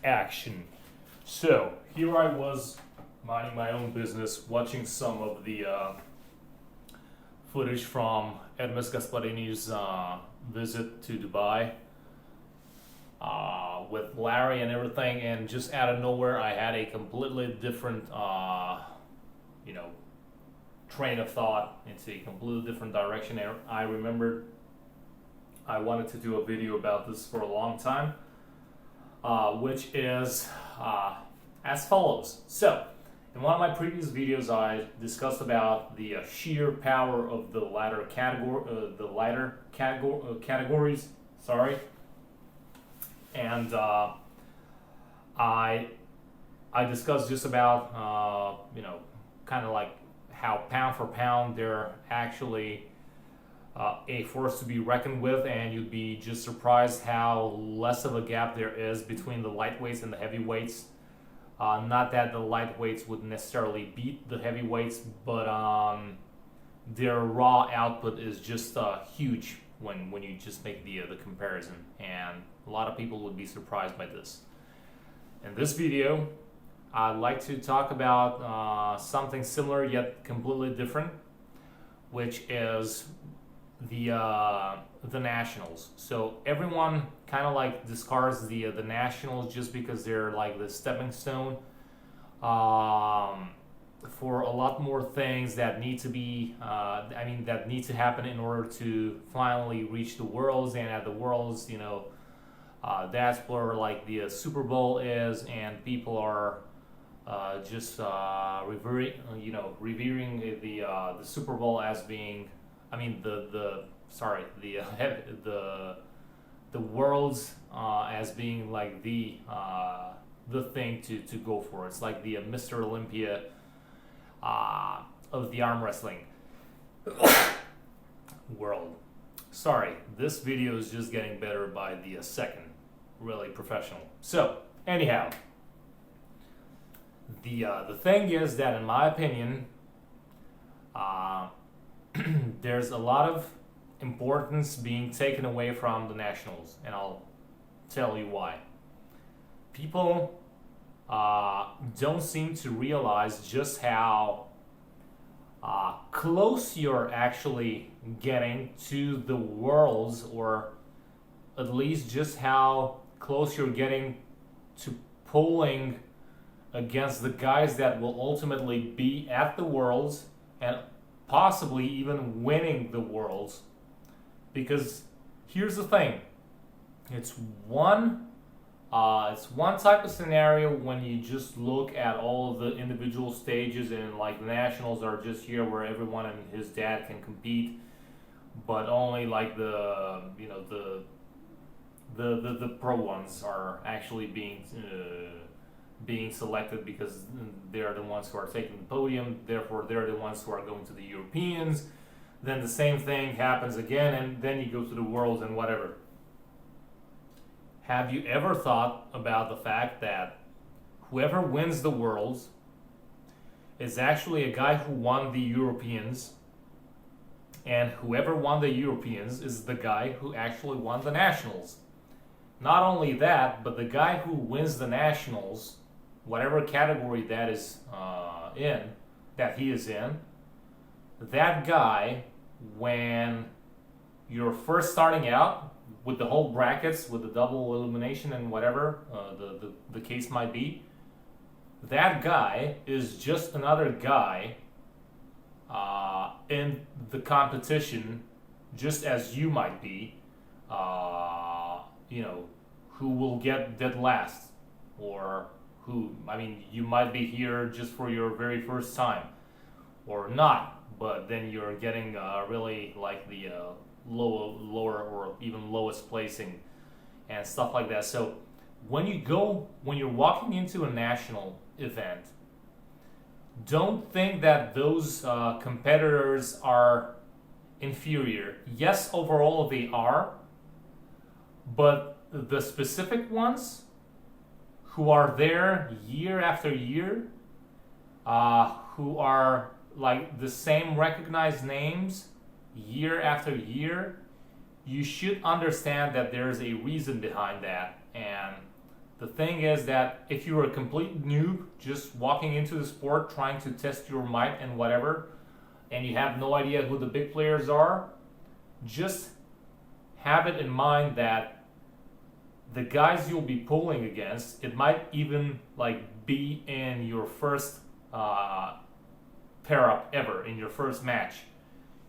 action. So here I was minding my own business, watching some of the footage from Hermes Gasparini's visit to Dubai with Larry and everything, and just out of nowhere I had a completely different train of thought into a completely different direction. I remembered I wanted to do a video about this for a long time, which is as follows. So, in one of my previous videos, I discussed about the sheer power of the latter categories. Sorry, and I discussed just about kind of like how pound for pound they're actually a force to be reckoned with, and you'd be just surprised how less of a gap there is between the lightweights and the heavyweights. Not that the lightweights would necessarily beat the heavyweights, but their raw output is just huge when you just make the comparison, and a lot of people would be surprised by this. In this video, I'd like to talk about something similar yet completely different, which is the nationals. So everyone kind of like discards the nationals just because they're like the stepping stone for a lot more things that need to be that need to happen in order to finally reach the worlds. And at the worlds, that's where like the Super Bowl is, and people are just revering the Super Bowl as being, the worlds as being like the thing to go for. It's like the Mr. Olympia of the arm wrestling world. Sorry, this video is just getting better by the second. Really professional. So anyhow, the thing is that, in my opinion, there's a lot of importance being taken away from the nationals, and I'll tell you why. People don't seem to realize just how close you're actually getting to the worlds, or at least just how close you're getting to pulling against the guys that will ultimately be at the worlds and possibly even winning the worlds. Because here's the thing, it's one type of scenario when you just look at all of the individual stages, and like the nationals are just here where everyone and his dad can compete, but only like the pro ones are actually being selected because they're the ones who are taking the podium, therefore they're the ones who are going to the Europeans. Then the same thing happens again, and then you go to the Worlds and whatever. Have you ever thought about the fact that whoever wins the Worlds is actually a guy who won the Europeans, and whoever won the Europeans is the guy who actually won the Nationals? Not only that, but the guy who wins the Nationals, whatever category that is that he is in, that guy, when you're first starting out with the whole brackets, with the double elimination and whatever the case might be, that guy is just another guy in the competition, just as you might be, who will get dead last, or you might be here just for your very first time, or not, but then you're getting really like the lower or even lowest placing and stuff like that. So when you're walking into a national event, don't think that those competitors are inferior. Yes, overall they are, but the specific ones who are there year after year, who are like the same recognized names year after year, you should understand that there's a reason behind that. And The thing is that if you're a complete noob, just walking into the sport, trying to test your might and whatever, and you have no idea who the big players are, just have it in mind that the guys you'll be pulling against, it might even like be in your first pair up ever, in your first match.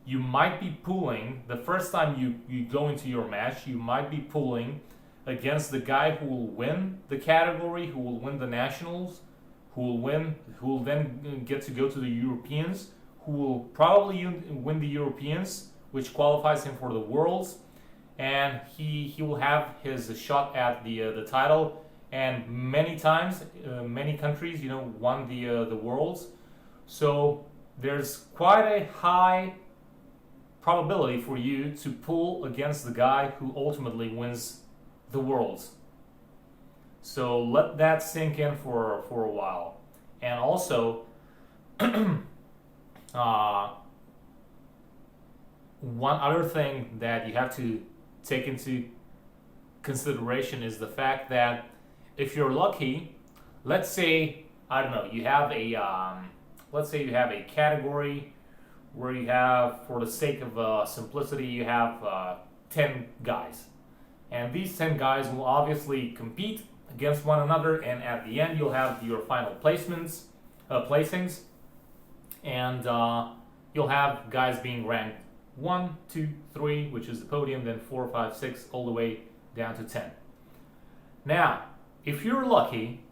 You might be pulling, the first time you go into your match, you might be pulling against the guy who will win the category, who will win the nationals, who will then get to go to the Europeans, who will probably win the Europeans, which qualifies him for the Worlds, and he will have his shot at the title. And many times, many countries, won the Worlds. So there's quite a high probability for you to pull against the guy who ultimately wins the Worlds. So let that sink in for a while. And also, one other thing that you have to take into consideration is the fact that if you're lucky, let's say, I don't know, you have let's say you have a category where you have, for the sake of simplicity, you have 10 guys. And these 10 guys will obviously compete against one another, and at the end you'll have your final placings, and you'll have guys being ranked 1, 2, 3, which is the podium, then 4, 5, 6, all the way down to 10. Now, if you're lucky,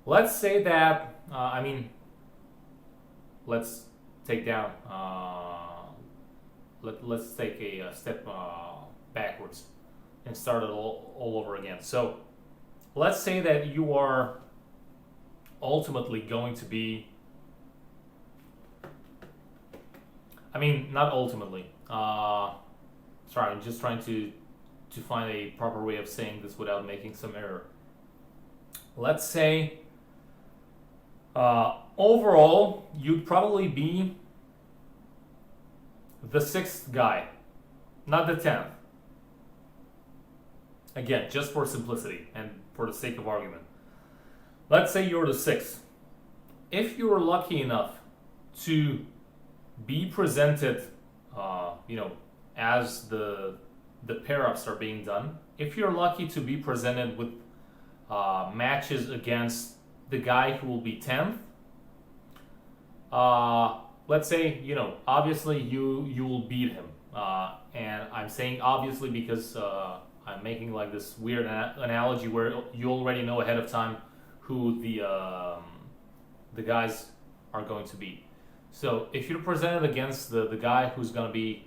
let's say that, let's take down, let's take a step backwards and start it all over again. So let's say that you are ultimately going to be, not ultimately, sorry, I'm just trying to find a proper way of saying this without making some error. Let's say overall you'd probably be the 6th guy, not the 10th. Again, just for simplicity and for the sake of argument. Let's say you're the 6th. If you're lucky enough to be presented, as the pair-ups are being done, if you're lucky to be presented with matches against the guy who will be 10th, let's say, obviously you will beat him. And I'm saying obviously because I'm making like this weird analogy where you already know ahead of time who the guys are going to be. So if you're presented against the guy who's going to be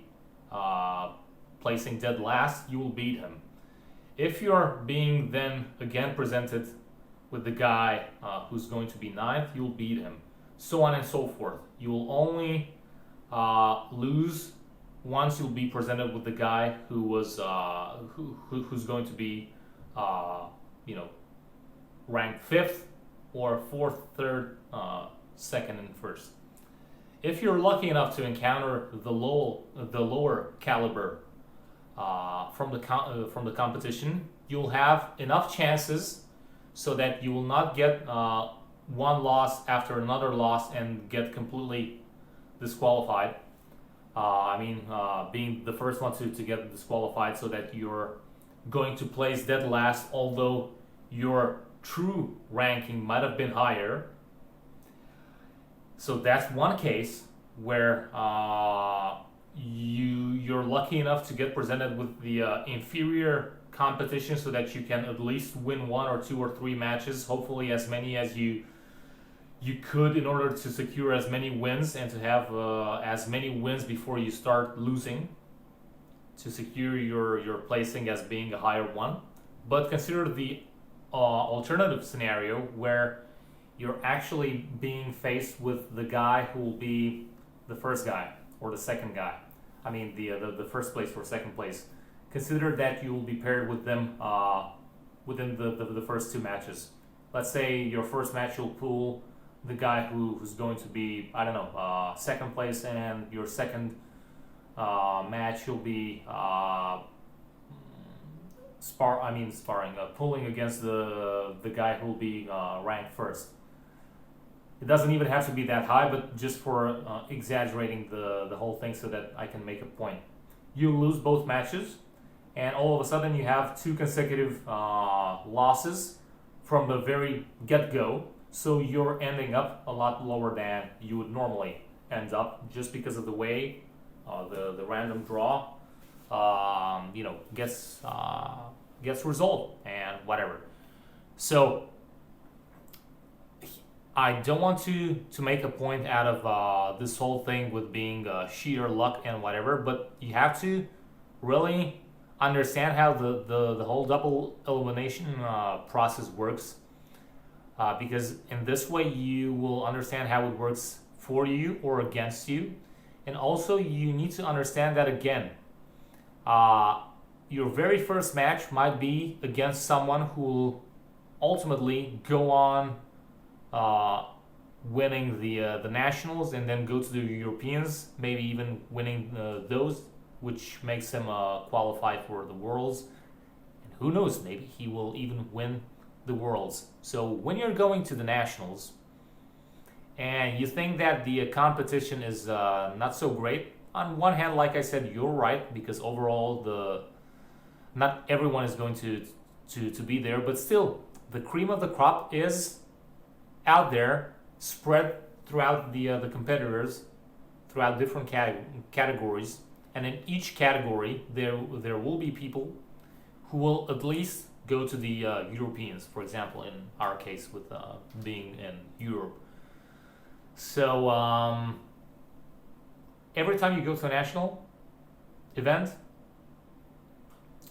placing dead last, you will beat him. If you're being then again presented with the guy who's going to be 9th, you'll beat him. So on and so forth. You will only lose once you'll be presented with the guy who was who's going to be ranked 5th or 4th, 3rd, 2nd, and 1st. If you're lucky enough to encounter the lower caliber from the competition, you'll have enough chances so that you will not get one loss after another loss and get completely disqualified. Being the first one to get disqualified, so that you're going to place dead last, although your true ranking might have been higher. So that's one case where you're lucky enough to get presented with the inferior competition, so that you can at least win 1 or 2 or 3 matches, hopefully as many as you could, in order to secure as many wins and to have as many wins before you start losing, to secure your placing as being a higher one. But consider the alternative scenario where you're actually being faced with the guy who will be the first guy or the second guy. The first place or second place. Consider that you will be paired with them within the first 2 matches. Let's say your first match you'll pull the guy who's going to be, second place, and your second match you'll be pulling against the guy who will be ranked first. It doesn't even have to be that high, but just for exaggerating the whole thing so that I can make a point. You lose both matches, and all of a sudden you have two consecutive losses from the very get-go, so you're ending up a lot lower than you would normally end up just because of the way the random draw gets resolved and whatever. So I don't want to make a point out of this whole thing with being sheer luck and whatever, but you have to really understand how the whole double elimination process works, because in this way you will understand how it works for you or against you, and also you need to understand that again, your very first match might be against someone who will ultimately go on winning the nationals and then go to the Europeans, maybe even winning those, which makes him qualify for the Worlds. And who knows, maybe he will even win the Worlds. So when you're going to the nationals and you think that the competition is not so great, on one hand, like I said, you're right, because overall not everyone is going to be there, but still the cream of the crop is out there, spread throughout the competitors, throughout different categories, and in each category there will be people who will at least go to the Europeans, for example, in our case with being in Europe. So every time you go to a national event,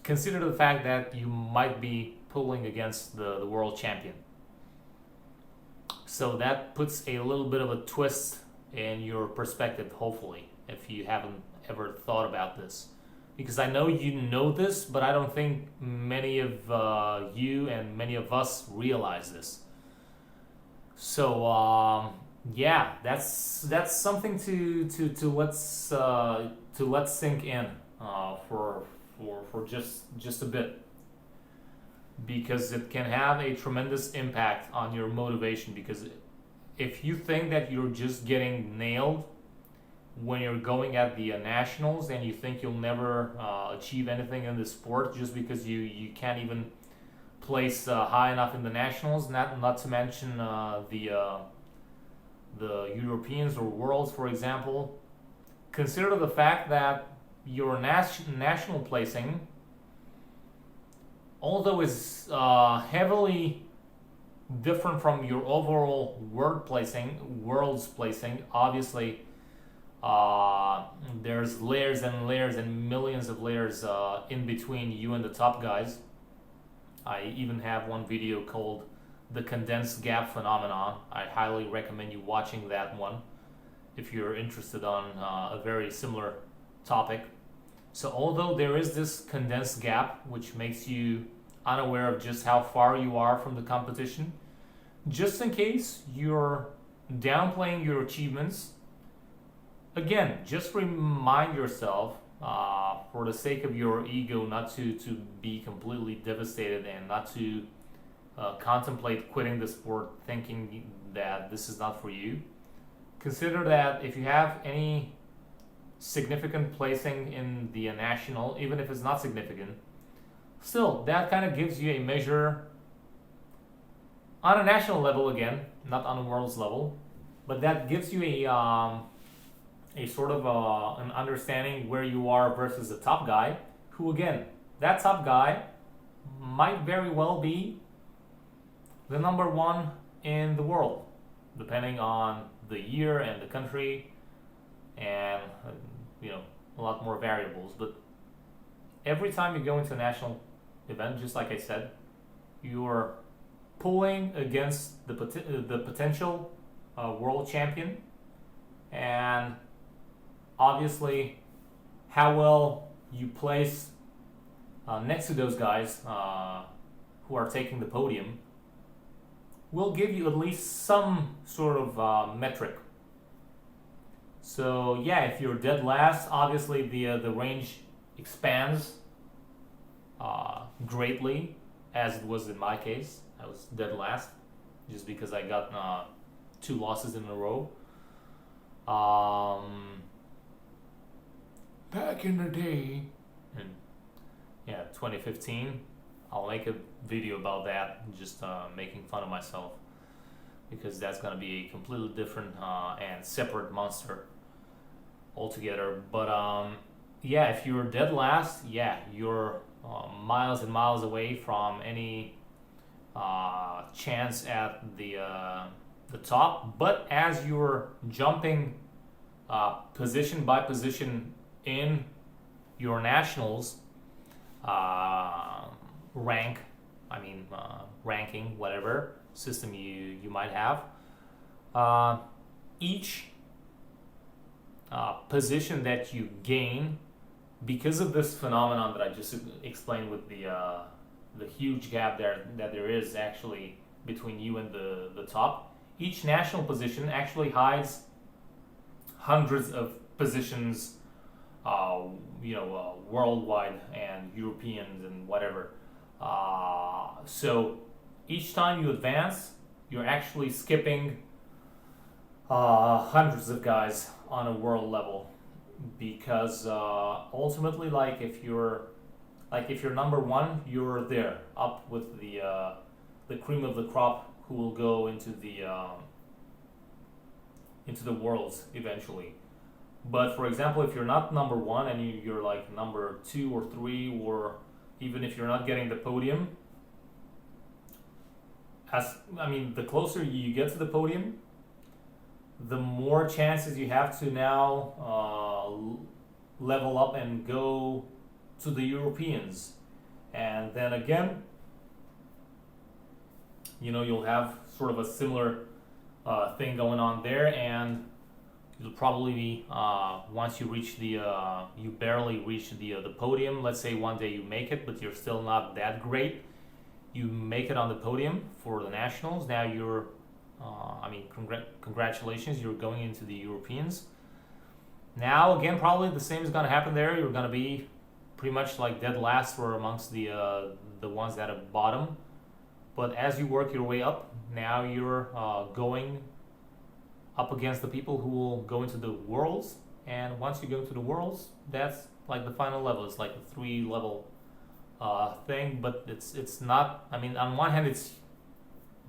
consider the fact that you might be pulling against the world champion. So that puts a little bit of a twist in your perspective, hopefully, if you haven't ever thought about this. Because I know you know this, but I don't think many of you and many of us realize this. So yeah, that's something to let sink in for just a bit, because it can have a tremendous impact on your motivation. Because if you think that you're just getting nailed when you're going at the nationals, and you think you'll never achieve anything in the sport just because you can't even place high enough in the nationals, not to mention the Europeans or Worlds, for example, consider the fact that your national placing, although is heavily different from your overall world's placing, obviously there's layers and layers and millions of layers in between you and the top guys. I even have one video called The Condensed Gap Phenomenon. I highly recommend you watching that one if you're interested on a very similar topic. So although there is this condensed gap which makes you unaware of just how far you are from the competition, just in case you're downplaying your achievements, again, just remind yourself, for the sake of your ego, not to be completely devastated and not to contemplate quitting the sport thinking that this is not for you. Consider that if you have any significant placing in the national, even if it's not significant, still that kind of gives you a measure on a national level, again, not on a world's level, but that gives you a sort of an understanding where you are versus the top guy, who, again, that top guy might very well be the number one in the world, depending on the year and the country and a lot more variables. But every time you go into a national event, just like I said, you're pulling against the potential world champion, and obviously how well you place next to those guys who are taking the podium will give you at least some sort of metric. So yeah, if you're dead last, obviously the range expands greatly as it was in my case. I was dead last just because I got two losses in a row. Back in the day, in 2015, I'll make a video about that, just making fun of myself, because that's gonna be a completely different and separate monster altogether. But yeah, if you're dead last, yeah, you're miles and miles away from any chance at the top. But as you're jumping position by position in your nationals rank, ranking, whatever system you might have, each position that you gain, because of this phenomenon that I just explained with the huge gap that there is actually between you and the top, each national position actually hides hundreds of positions, worldwide and Europeans and whatever. So each time you advance, you're actually skipping hundreds of guys on a world level, because ultimately, like if you're number one, you're there up with the cream of the crop who will go into the worlds eventually. But for example, if you're not number one and you're like number two or three, or even if you're not getting the podium, the closer you get to the podium, the more chances you have to now level up and go to the Europeans. And then again, you'll have sort of a similar thing going on there, and you'll probably be once you reach you barely reach the podium. Let's say one day you make it, but you're still not that great. You make it on the podium for the nationals. Now you're, congratulations, you're going into the Europeans. Now again, probably the same is gonna happen there. You're gonna be pretty much like dead last or amongst the ones that are bottom. But as you work your way up, now you're going up against the people who will go into the worlds. And once you go to the worlds, that's like the final level. It's like a 3-level thing, but it's not. On one hand, it's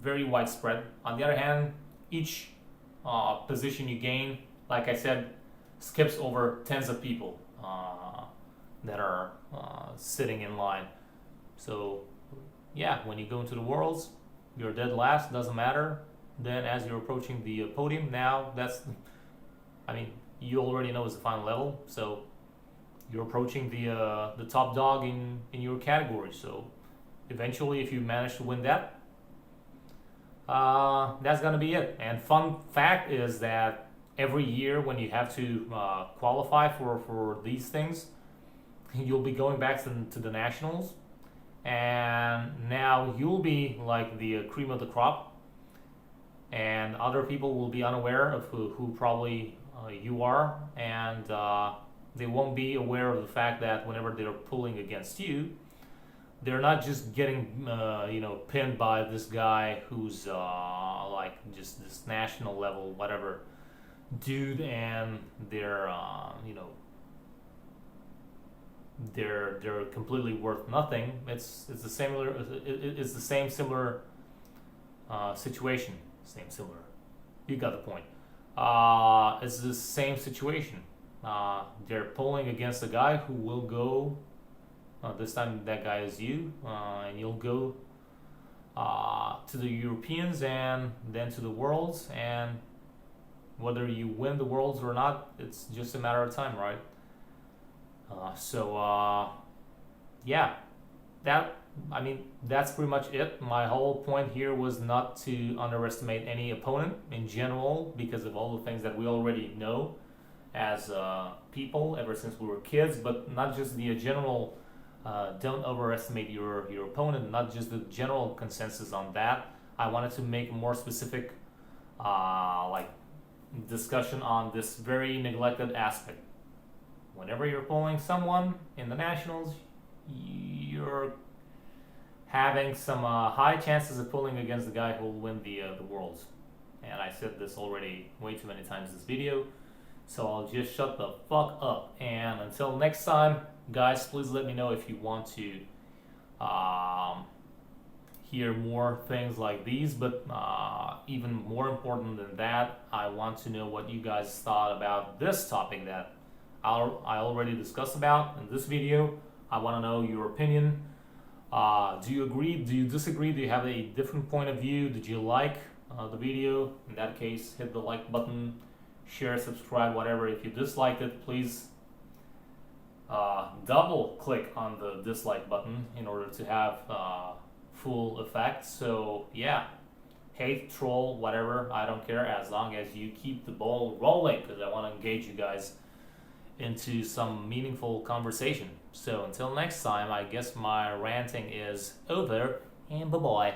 very widespread. On the other hand, each position you gain, like I said, skips over tens of people that are sitting in line. So yeah, when you go into the worlds, you're dead last, doesn't matter. Then as you're approaching the podium, now you already know it's the final level, so you're approaching the top dog in your category. So eventually, if you manage to win that, that's gonna be it. And fun fact is that every year when you have to qualify for these things, you'll be going back to the nationals, and now you'll be like the cream of the crop, and other people will be unaware of who probably you are, and they won't be aware of the fact that whenever they're pulling against you, they're not just getting pinned by this guy who's like just this national level whatever dude, and they're they're completely worth nothing. It's the same similar situation. Same similar. You got the point. It's the same situation. They're pulling against a guy who will go. This time that guy is you, and you'll go to the Europeans and then to the Worlds, and whether you win the Worlds or not, it's just a matter of time, right? Yeah, that's pretty much it. My whole point here was not to underestimate any opponent in general, because of all the things that we already know as people ever since we were kids, but not just the general. Don't overestimate your opponent, not just the general consensus on that. I wanted to make more specific discussion on this very neglected aspect. Whenever you're pulling someone in the nationals, you're having some high chances of pulling against the guy who will win the Worlds. And I said this already way too many times in this video, so I'll just shut the fuck up. And until next time, guys, please let me know if you want to hear more things like these, but even more important than that, I want to know what you guys thought about this topic that I already discussed about in this video. I want to know your opinion. Do you agree? Do you disagree? Do you have a different point of view? Did you like the video? In that case, hit the like button, share, subscribe, whatever. If you disliked it, please double click on the dislike button in order to have full effect. So yeah, hate, troll, whatever, I don't care, as long as you keep the ball rolling, because I want to engage you guys into some meaningful conversation. So until next time, I guess my ranting is over, and bye-bye.